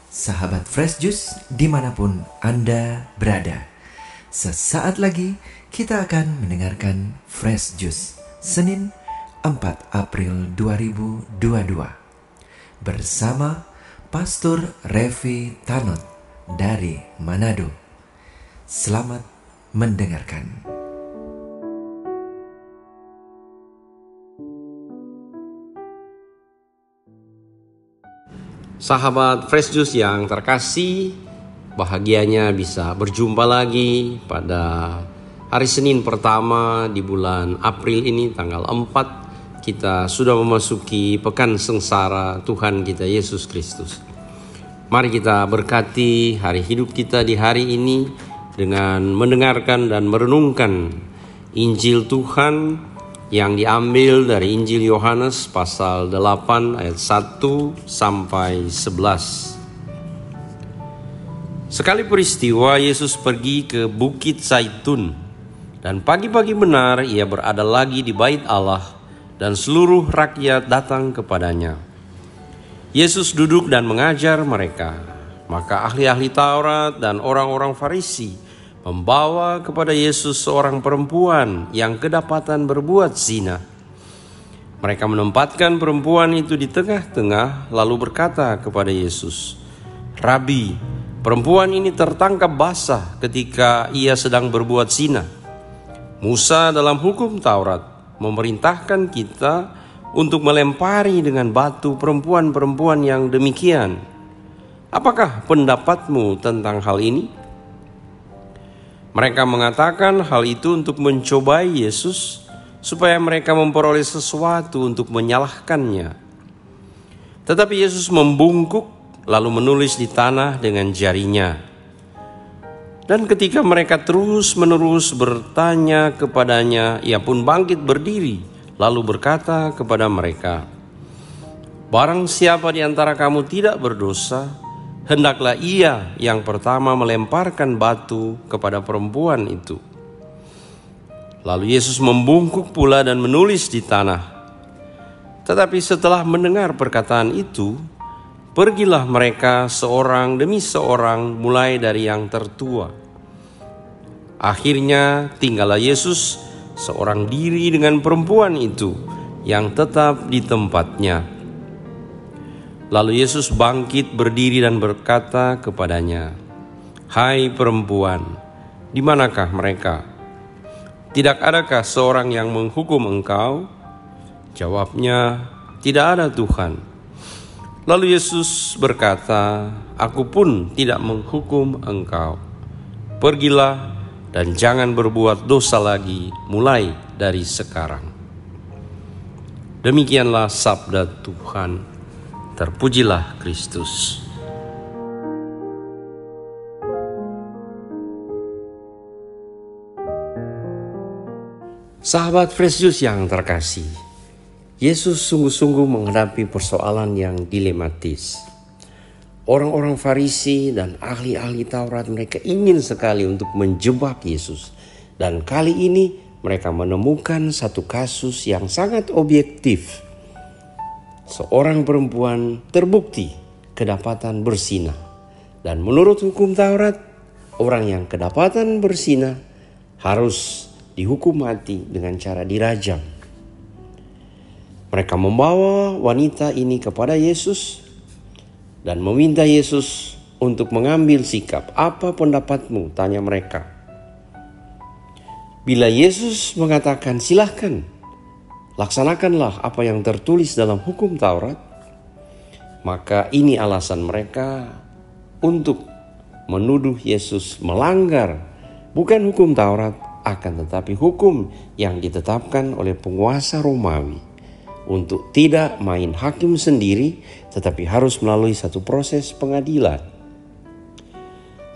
sahabat Fresh Juice dimanapun Anda berada. Sesaat lagi kita akan mendengarkan Fresh Juice Senin 4 April 2022 bersama Pastor Revi Tanot dari Manado. Selamat mendengarkan. Sahabat Fresh Juice yang terkasih, bahagianya bisa berjumpa lagi pada hari Senin pertama di bulan April ini, tanggal 4. Kita sudah memasuki pekan sengsara Tuhan kita Yesus Kristus. Mari kita berkati hari hidup kita di hari ini dengan mendengarkan dan merenungkan Injil Tuhan yang diambil dari Injil Yohanes pasal 8 ayat 1 sampai 11. Sekali peristiwa Yesus pergi ke Bukit Zaitun, dan pagi-pagi benar ia berada lagi di bait Allah dan seluruh rakyat datang kepadanya. Yesus duduk dan mengajar mereka. Maka ahli-ahli Taurat dan orang-orang Farisi membawa kepada Yesus seorang perempuan yang kedapatan berbuat zina. Mereka menempatkan perempuan itu di tengah-tengah lalu berkata kepada Yesus, "Rabi, perempuan ini tertangkap basah ketika ia sedang berbuat zina. Musa dalam hukum Taurat memerintahkan kita untuk melempari dengan batu perempuan-perempuan yang demikian. Apakah pendapatmu tentang hal ini?" Mereka mengatakan hal itu untuk mencobai Yesus supaya mereka memperoleh sesuatu untuk menyalahkannya. Tetapi Yesus membungkuk lalu menulis di tanah dengan jarinya. Dan ketika mereka terus-menerus bertanya kepadanya, ia pun bangkit berdiri lalu berkata kepada mereka, "Barang siapa di antara kamu tidak berdosa, hendaklah ia yang pertama melemparkan batu kepada perempuan itu." Lalu Yesus membungkuk pula dan menulis di tanah. Tetapi setelah mendengar perkataan itu, pergilah mereka seorang demi seorang mulai dari yang tertua. Akhirnya tinggallah Yesus seorang diri dengan perempuan itu yang tetap di tempatnya. Lalu Yesus bangkit berdiri dan berkata kepadanya, "Hai perempuan, di manakah mereka? Tidak adakah seorang yang menghukum engkau?" Jawabnya, "Tidak ada Tuhan." Lalu Yesus berkata, "Aku pun tidak menghukum engkau. Pergilah dan jangan berbuat dosa lagi mulai dari sekarang." Demikianlah sabda Tuhan. Terpujilah Kristus. Sahabat Fresh Juice yang terkasih, Yesus sungguh-sungguh menghadapi persoalan yang dilematis. Orang-orang Farisi dan ahli-ahli Taurat mereka ingin sekali untuk menjebak Yesus. Dan kali ini mereka menemukan satu kasus yang sangat objektif. Seorang perempuan terbukti kedapatan berzina. Dan menurut hukum Taurat, orang yang kedapatan berzina harus dihukum mati dengan cara dirajam. Mereka membawa wanita ini kepada Yesus dan meminta Yesus untuk mengambil sikap. "Apa pendapatmu?" tanya mereka. Bila Yesus mengatakan, "Silahkan, laksanakanlah apa yang tertulis dalam hukum Taurat," maka ini alasan mereka untuk menuduh Yesus melanggar bukan hukum Taurat, akan tetapi hukum yang ditetapkan oleh penguasa Romawi untuk tidak main hakim sendiri, tetapi harus melalui satu proses pengadilan.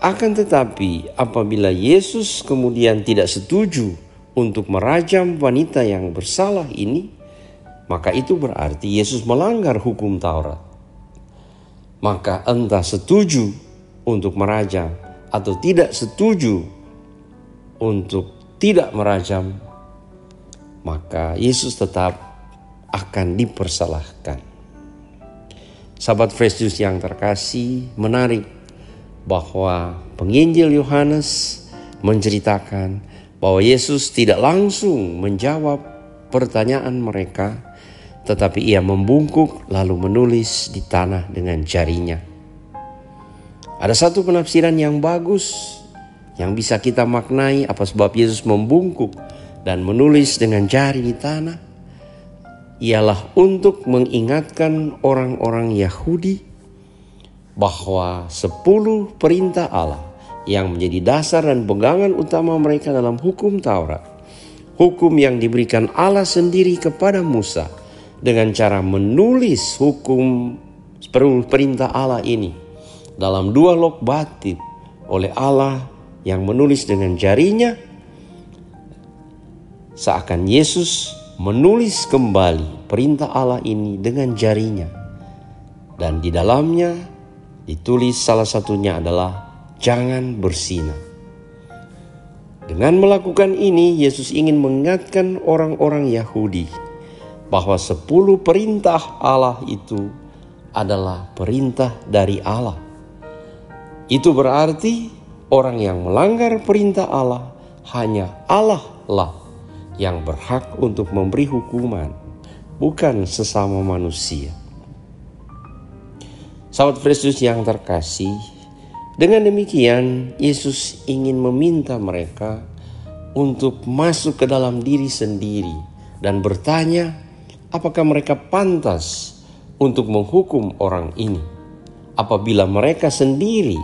Akan tetapi apabila Yesus kemudian tidak setuju untuk merajam wanita yang bersalah ini, maka itu berarti Yesus melanggar hukum Taurat. Maka entah setuju untuk merajam atau tidak setuju untuk tidak merajam, maka Yesus tetap akan dipersalahkan. Sahabat Fresh Juice yang terkasih, menarik bahwa penginjil Yohanes menceritakan bahwa Yesus tidak langsung menjawab pertanyaan mereka, tetapi ia membungkuk lalu menulis di tanah dengan jarinya. Ada satu penafsiran yang bagus yang bisa kita maknai apa sebab Yesus membungkuk dan menulis dengan jari di tanah, ialah untuk mengingatkan orang-orang Yahudi bahwa 10 perintah Allah yang menjadi dasar dan pegangan utama mereka dalam hukum Taurat, hukum yang diberikan Allah sendiri kepada Musa dengan cara menulis hukum 10 perintah Allah ini dalam 2 log batit oleh Allah yang menulis dengan jarinya, seakan Yesus menulis kembali perintah Allah ini dengan jarinya, dan di dalamnya ditulis salah satunya adalah jangan berzina. Dengan melakukan ini, Yesus ingin mengingatkan orang-orang Yahudi bahwa 10 perintah Allah itu adalah perintah dari Allah. Itu berarti orang yang melanggar perintah Allah, hanya Allah lah yang berhak untuk memberi hukuman, bukan sesama manusia. Sahabat Fresh Juice yang terkasih, dengan demikian Yesus ingin meminta mereka untuk masuk ke dalam diri sendiri dan bertanya apakah mereka pantas untuk menghukum orang ini, apabila mereka sendiri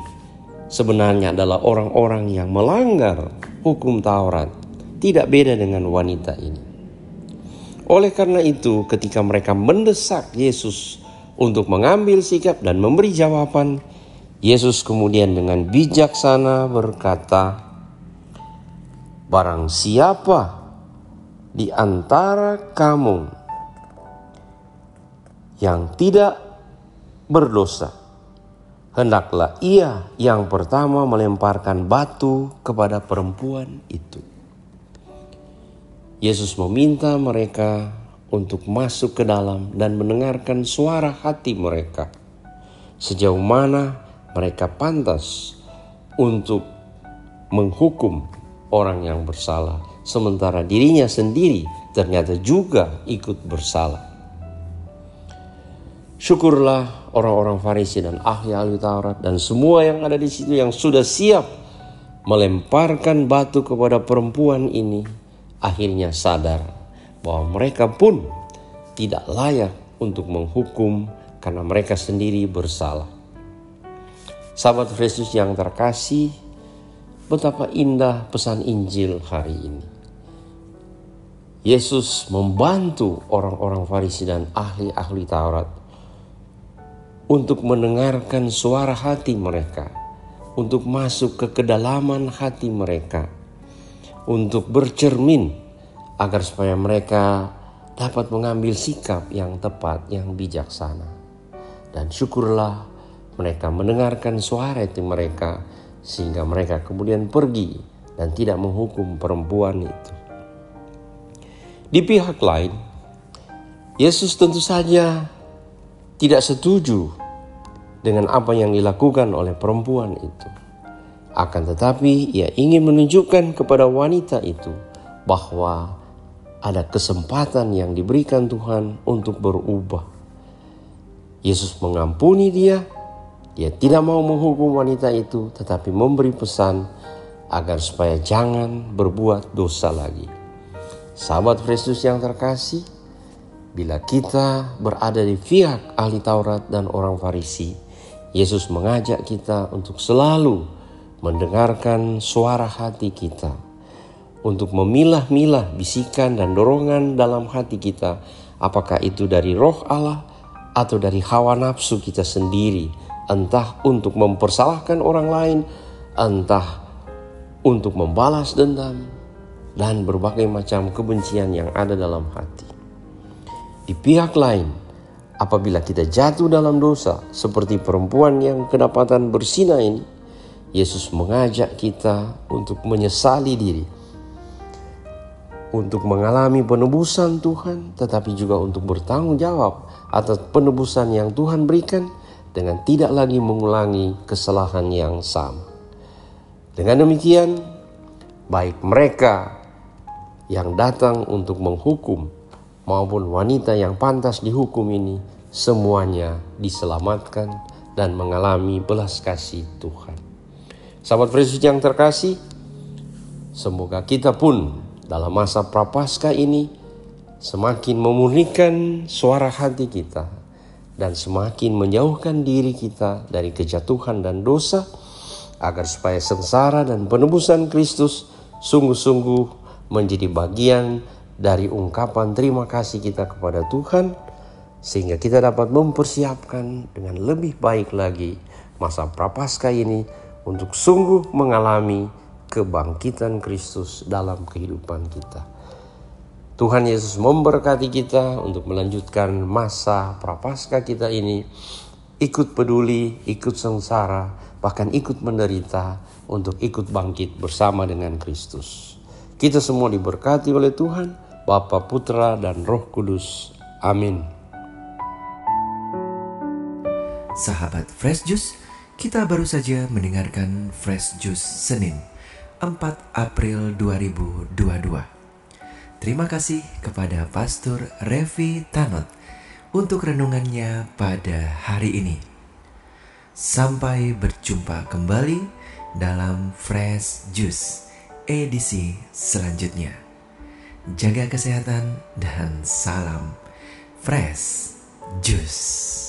sebenarnya adalah orang-orang yang melanggar hukum Taurat, tidak beda dengan wanita ini. Oleh karena itu, ketika mereka mendesak Yesus untuk mengambil sikap dan memberi jawaban, Yesus kemudian dengan bijaksana berkata, barang siapa di antara kamu yang tidak berdosa, hendaklah ia yang pertama melemparkan batu kepada perempuan itu. Yesus meminta mereka untuk masuk ke dalam dan mendengarkan suara hati mereka, sejauh mana mereka pantas untuk menghukum orang yang bersalah, sementara dirinya sendiri ternyata juga ikut bersalah. Syukurlah orang-orang Farisi dan ahli Taurat dan semua yang ada di situ yang sudah siap melemparkan batu kepada perempuan ini, akhirnya sadar bahwa mereka pun tidak layak untuk menghukum karena mereka sendiri bersalah. Sahabat Fresh Juice yang terkasih, betapa indah pesan Injil hari ini. Yesus membantu orang-orang Farisi dan ahli Taurat untuk mendengarkan suara hati mereka, untuk masuk ke kedalaman hati mereka, untuk bercermin agar supaya mereka dapat mengambil sikap yang tepat, yang bijaksana. Dan syukurlah mereka mendengarkan suara hati mereka, sehingga mereka kemudian pergi dan tidak menghukum perempuan itu. Di pihak lain, Yesus tentu saja tidak setuju dengan apa yang dilakukan oleh perempuan itu. Akan tetapi ia ingin menunjukkan kepada wanita itu bahwa ada kesempatan yang diberikan Tuhan untuk berubah. Yesus mengampuni dia. Dia tidak mau menghukum wanita itu, tetapi memberi pesan agar supaya jangan berbuat dosa lagi. Sahabat Fresh Juice yang terkasih, bila kita berada di pihak ahli Taurat dan orang Farisi, Yesus mengajak kita untuk selalu mendengarkan suara hati kita, untuk memilah-milah bisikan dan dorongan dalam hati kita, apakah itu dari Roh Allah atau dari hawa nafsu kita sendiri, entah untuk mempersalahkan orang lain, entah untuk membalas dendam, dan berbagai macam kebencian yang ada dalam hati. Di pihak lain, apabila kita jatuh dalam dosa seperti perempuan yang kedapatan berzina ini, Yesus mengajak kita untuk menyesali diri, untuk mengalami penebusan Tuhan, tetapi juga untuk bertanggung jawab atas penebusan yang Tuhan berikan dengan tidak lagi mengulangi kesalahan yang sama. Dengan demikian, baik mereka yang datang untuk menghukum maupun wanita yang pantas dihukum ini, semuanya diselamatkan dan mengalami belas kasih Tuhan. Sahabat Fresh Juice yang terkasih, semoga kita pun dalam masa Prapaskah ini semakin memurnikan suara hati kita dan semakin menjauhkan diri kita dari kejatuhan dan dosa, agar supaya sengsara dan penebusan Kristus sungguh-sungguh menjadi bagian dari ungkapan terima kasih kita kepada Tuhan, sehingga kita dapat mempersiapkan dengan lebih baik lagi masa Prapaskah ini untuk sungguh mengalami kebangkitan Kristus dalam kehidupan kita. Tuhan Yesus memberkati kita untuk melanjutkan masa Prapaskah kita ini, ikut peduli, ikut sengsara, bahkan ikut menderita untuk ikut bangkit bersama dengan Kristus. Kita semua diberkati oleh Tuhan, Bapa, Putra, dan Roh Kudus. Amin. Sahabat Fresh Juice, kita baru saja mendengarkan Fresh Juice Senin 4 April 2022. Terima kasih kepada Pastor Revi Tanot untuk renungannya pada hari ini. Sampai berjumpa kembali dalam Fresh Juice edisi selanjutnya. Jaga kesehatan dan salam Fresh Juice.